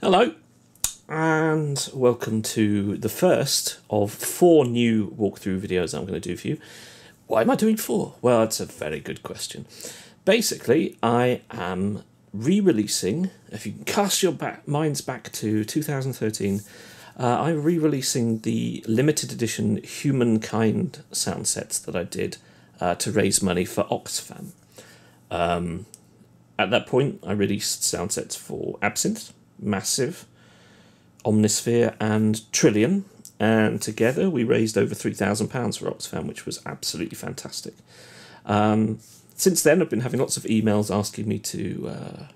Hello, and welcome to the first of 4 new walkthrough videos I'm going to do for you. Why am I doing 4? Well, that's a very good question. Basically, I am re-releasing, if you can cast your minds back to 2013, I'm re-releasing the limited edition Humankind sound sets that I did to raise money for Oxfam. At that point, I released sound sets for Absinthe, Massive, Omnisphere and Trillion, and together we raised over £3,000 for Oxfam, which was absolutely fantastic. Since then I've been having lots of emails asking me to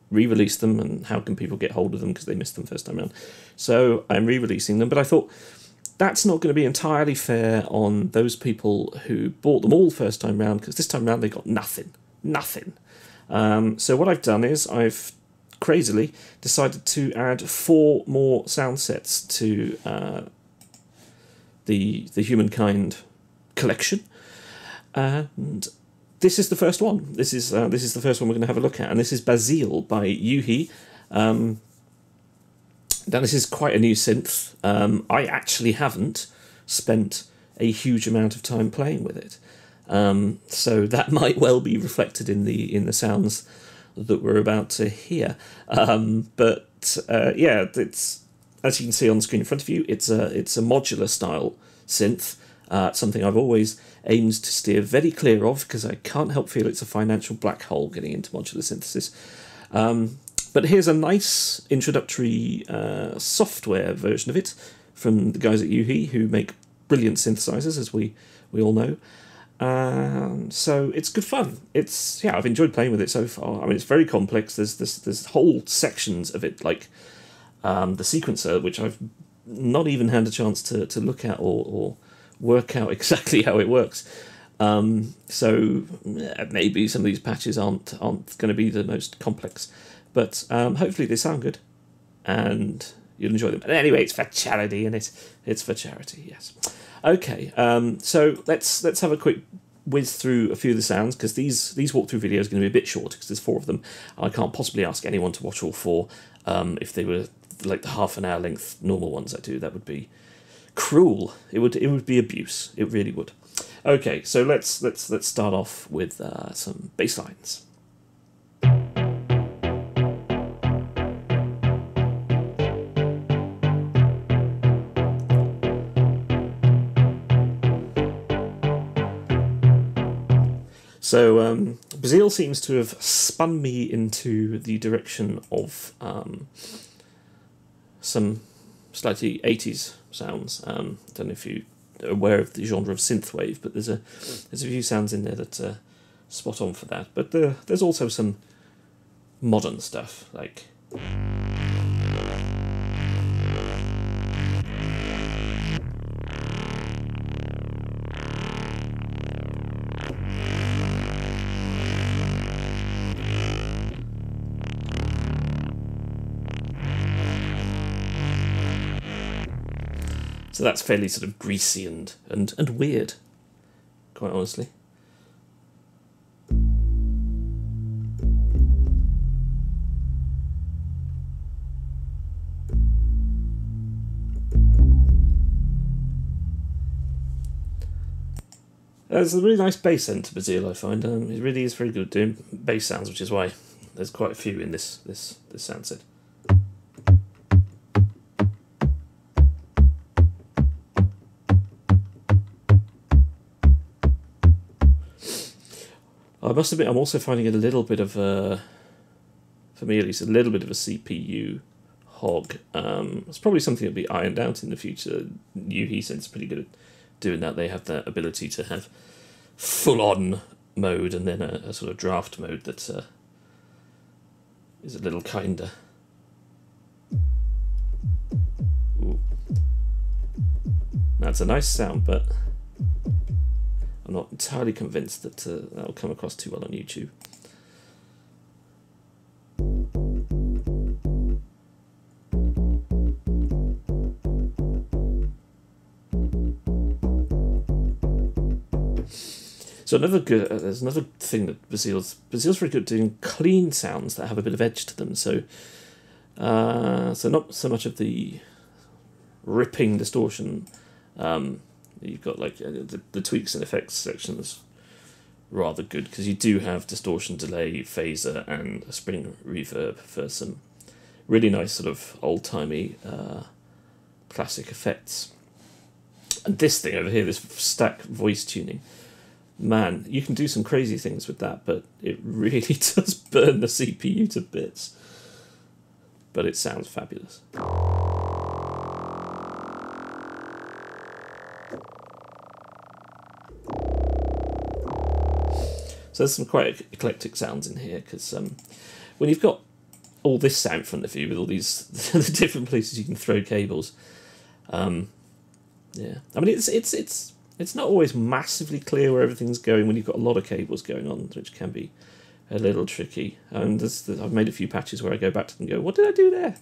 re-release them and how can people get hold of them because they missed them first time around. So I'm re-releasing them, but I thought that's not going to be entirely fair on those people who bought them all first time round, because this time round they got nothing. So what I've done is I've crazily decided to add 4 more sound sets to the Humankind collection, and this is the first one. This is the first one we're going to have a look at, and this is Bazille by Yuhi. Now this is quite a new synth. I actually haven't spent a huge amount of time playing with it, so that might well be reflected in the sounds that we're about to hear. Yeah, it's, as you can see on the screen in front of you, it's a modular style synth, something I've always aimed to steer very clear of because I can't help feel it's a financial black hole getting into modular synthesis. But here's a nice introductory software version of it from the guys at Yuhi, who make brilliant synthesizers, as we all know. So it's good fun. I've enjoyed playing with it so far. I mean, it's very complex. There's whole sections of it, like the sequencer, which I've not even had a chance to look at or work out exactly how it works. So maybe some of these patches aren't going to be the most complex, but hopefully they sound good and you'll enjoy them. But anyway, it's for charity, and it's for charity. Yes. Okay, so let's have a quick whiz through a few of the sounds, because these walkthrough videos are going to be a bit short because there's 4 of them. I can't possibly ask anyone to watch all 4. If they were like the half-an-hour length normal ones I do, that would be cruel. It would be abuse. It really would. Okay, so let's start off with some bass lines. So Bazille seems to have spun me into the direction of some slightly 80s sounds. I don't know if you are aware of the genre of synthwave, but there's a few sounds in there that are spot on for that. But there's also some modern stuff, like... So that's fairly sort of greasy and weird, quite honestly. There's a really nice bass end to Bazille, I find. It really is very good at doing bass sounds, which is why there's quite a few in this sound set. I must admit, I'm also finding it a little bit of a, for me at least, a little bit of a CPU hog. It's probably something that'll be ironed out in the future. Yuhi said it's pretty good at doing that. They have the ability to have full-on mode and then a sort of draft mode that is a little kinder. Ooh. That's a nice sound, but I'm not entirely convinced that that'll come across too well on YouTube. So there's another thing that Bazille's very good at doing clean sounds that have a bit of edge to them. So So not so much of the ripping distortion. You've got like the tweaks and effects sections rather good, because you do have distortion, delay, phaser, and a spring reverb for some really nice sort of old-timey classic effects. And this thing over here, this stack voice tuning, man, you can do some crazy things with that, but it really does burn the CPU to bits. But it sounds fabulous. So there's some quite eclectic sounds in here, because when you've got all this out in front of you with all these the different places you can throw cables, yeah, I mean it's not always massively clear where everything's going when you've got a lot of cables going on, which can be a little tricky. And I've made a few patches where I go back to them and go, what did I do there?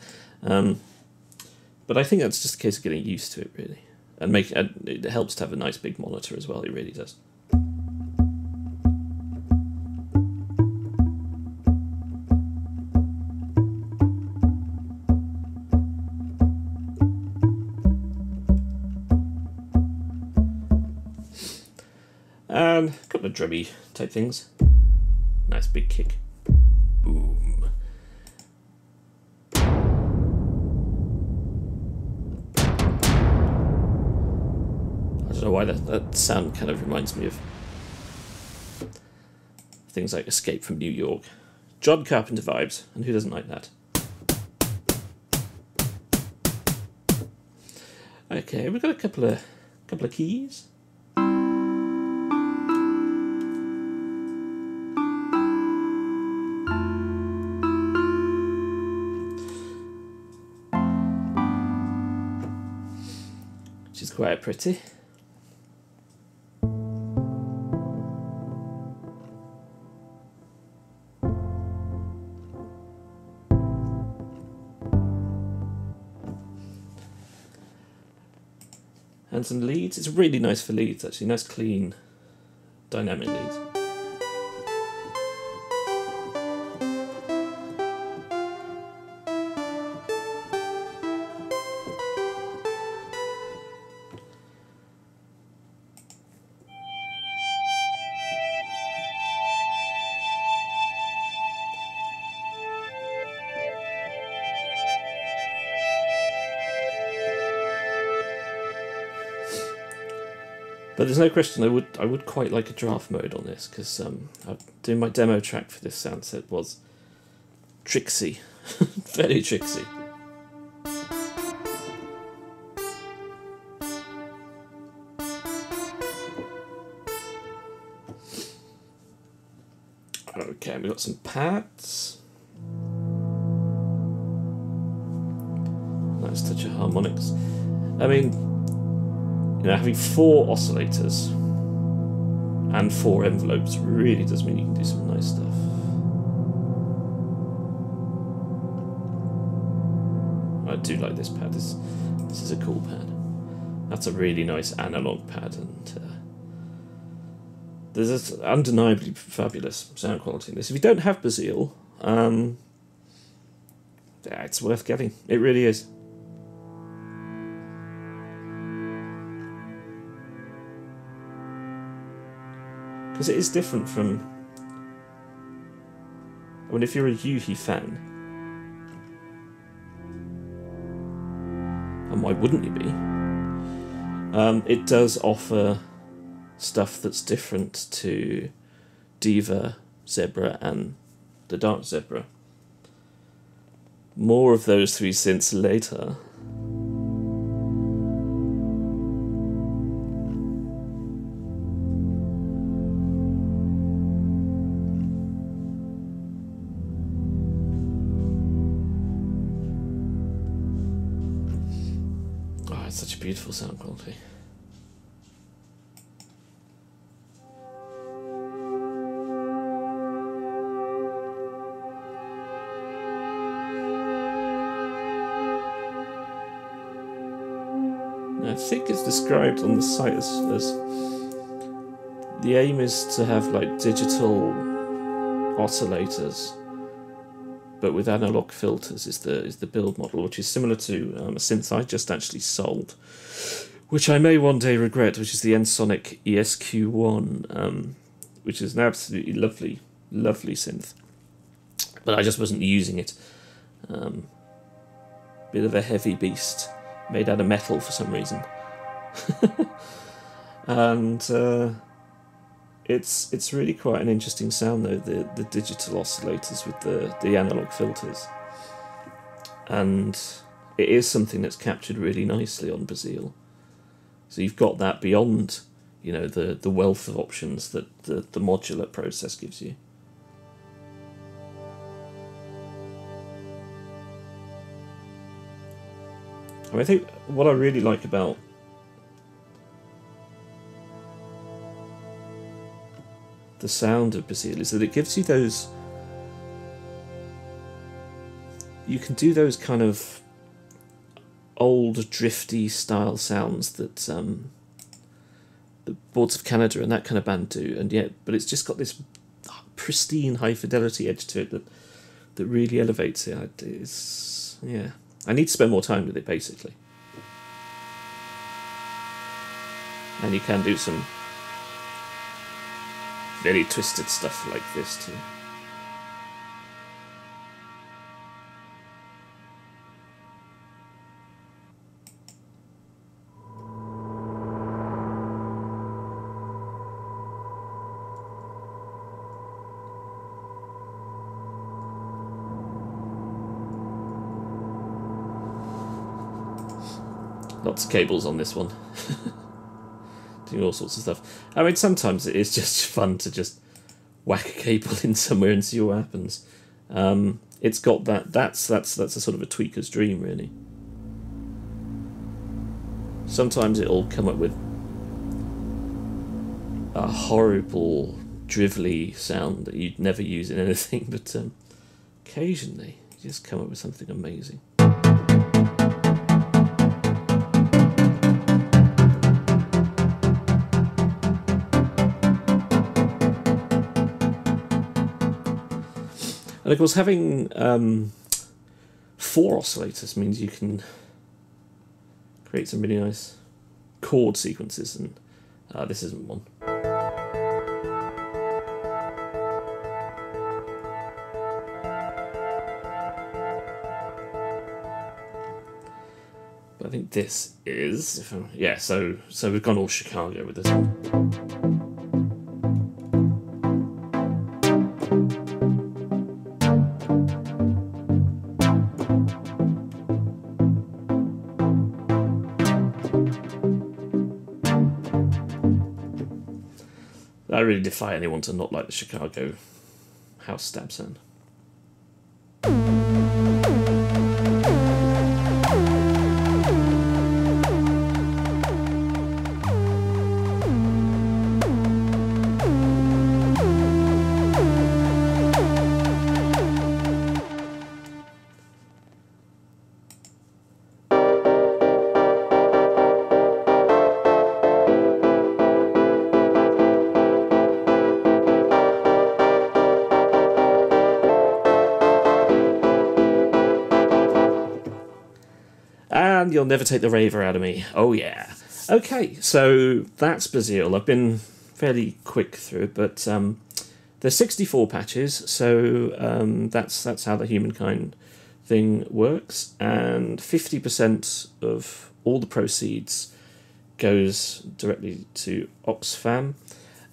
But I think that's just a case of getting used to it, really, and it helps to have a nice big monitor as well. It really does. And a couple of drummy type things. Nice big kick. Boom. I don't know why that sound kind of reminds me of things like Escape from New York. John Carpenter vibes, and who doesn't like that? Okay, we've got a couple of keys. Which is quite pretty. And some leads. It's really nice for leads, actually. Nice, clean, dynamic leads. But there's no question I would quite like a draft mode on this, because doing my demo track for this sound set was tricksy, very tricksy. Okay, we've got some pads. Nice touch of harmonics. I mean, you know, having 4 oscillators and 4 envelopes really does mean you can do some nice stuff. I do like this pad. This is a cool pad. That's a really nice analog pad, and there's this undeniably fabulous sound quality in this. If you don't have Bazille, yeah, it's worth getting. It really is. Because it is different from... I mean, if you're a Yuhi fan, and why wouldn't you be? It does offer stuff that's different to Diva, Zebra, and the Dark Zebra. More of those 3 synths later. Such a beautiful sound quality. I think it's described on the site as the aim is to have like digital oscillators but with analog filters is the build model, which is similar to a synth I just actually sold, which I may one day regret, which is the Ensoniq ESQ1, which is an absolutely lovely, lovely synth. But I just wasn't using it. Bit of a heavy beast, made out of metal for some reason. And it's really quite an interesting sound though, the digital oscillators with the analog filters. And it is something that's captured really nicely on Bazille. So you've got that beyond, you know, the wealth of options that the modular process gives you. I mean, I think what I really like about the sound of Bazille is that it gives you those... You can do those kind of old, drifty style sounds that the Boards of Canada and that kind of band do, and yet, but it's just got this pristine high fidelity edge to it that really elevates it. It's, yeah, I need to spend more time with it basically, and you can do some very twisted stuff like this too. Lots of cables on this one. Doing all sorts of stuff. I mean, sometimes it is just fun to just whack a cable in somewhere and see what happens. It's got that's a sort of a tweaker's dream, really. Sometimes it'll come up with a horrible, drivelly sound that you'd never use in anything, but occasionally you just come up with something amazing. And of course, having 4 oscillators means you can create some really nice chord sequences, and this isn't one. But I think this is, yeah. So we've gone all Chicago with this one. I really defy anyone to not like the Chicago house stab sound. And you'll never take the raver out of me. Oh yeah. Okay, so that's Bazille. I've been fairly quick through it, but there's 64 patches, so that's how the Humankind thing works, and 50% of all the proceeds goes directly to Oxfam.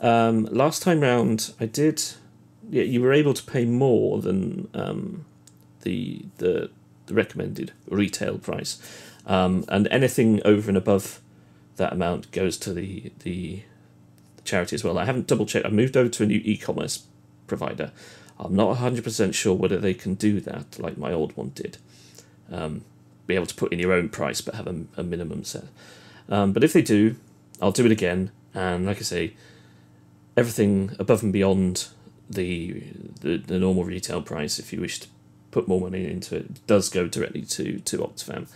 Last time round, I did. Yeah, you were able to pay more than the recommended retail price, and anything over and above that amount goes to the charity as well. I haven't double checked. I've moved over to a new e-commerce provider. I'm not 100% sure whether they can do that like my old one did. Be able to put in your own price but have a minimum set. But if they do, I'll do it again. And like I say, everything above and beyond the normal retail price, if you wish to put more money into it, does go directly to Oxfam.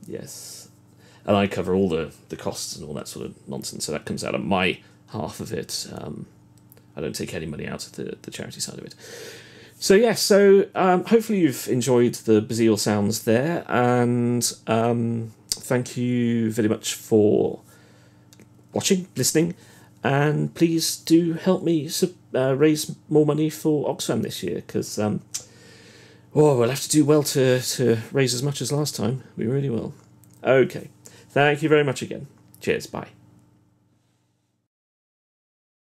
Yes. And I cover all the costs and all that sort of nonsense, so that comes out of my half of it. I don't take any money out of the charity side of it. So yeah, hopefully you've enjoyed the Bazille sounds there, and thank you very much for watching, listening, and please do help me raise more money for Oxfam this year, because we'll have to do well to raise as much as last time. We really will. Okay, thank you very much again. Cheers, bye.